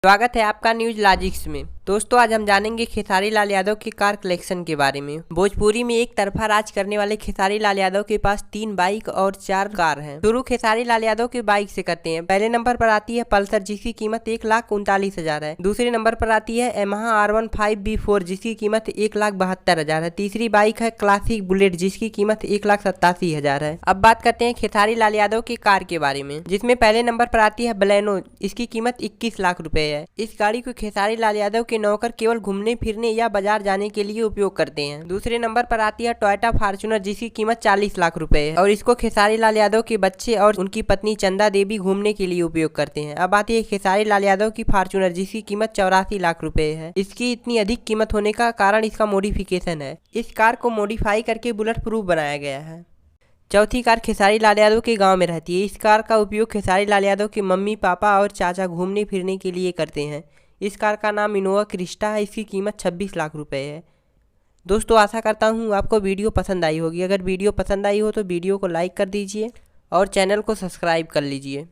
स्वागत है आपका न्यूज लॉजिक्स में। दोस्तों आज हम जानेंगे खेसारी लाल यादव की कार कलेक्शन के बारे में। भोजपुरी में एक तरफा राज करने वाले खेसारी लाल यादव के पास 3 बाइक और 4 कार हैं। शुरू खेसारी लाल यादव की बाइक से करते हैं। पहले नंबर पर आती है पल्सर जिसकी कीमत 1,39,000 है। दूसरे नंबर पर आती है यामाहा R15B4 जिसकी कीमत 1,72,000 है। तीसरी बाइक है क्लासिक बुलेट जिसकी कीमत 1,87,000 है। अब बात करते हैं खेसारी लाल यादव की कार के बारे में, जिसमें पहले नंबर पर आती है बलेनो। इसकी कीमत 21 लाख रुपए है। इस गाड़ी को खेसारी लाल यादव के नौकर केवल घूमने फिरने या बाजार जाने के लिए उपयोग करते हैं। दूसरे नंबर पर आती है टोयोटा फॉर्च्यूनर जिसकी कीमत 40 लाख रुपए है और इसको खेसारी लाल यादव के बच्चे और उनकी पत्नी चंदा देवी घूमने के लिए उपयोग करते हैं। अब आती है खेसारी लाल यादव की फॉर्च्यूनर जिसकी कीमत 84 लाख रुपए है। इसकी इतनी अधिक कीमत होने का कारण इसका मॉडिफिकेशन है। इस कार को मॉडिफाई करके बुलेट प्रूफ बनाया गया है। चौथी कार खेसारी लाल यादव के गांव में रहती है। इस कार का उपयोग खेसारी लाल यादव के मम्मी पापा और चाचा घूमने फिरने के लिए करते हैं। इस कार का नाम इनोवा क्रिस्टा है। इसकी कीमत 26 लाख रुपए है। दोस्तों आशा करता हूँ आपको वीडियो पसंद आई होगी। अगर वीडियो पसंद आई हो तो वीडियो को लाइक कर दीजिए और चैनल को सब्सक्राइब कर लीजिए।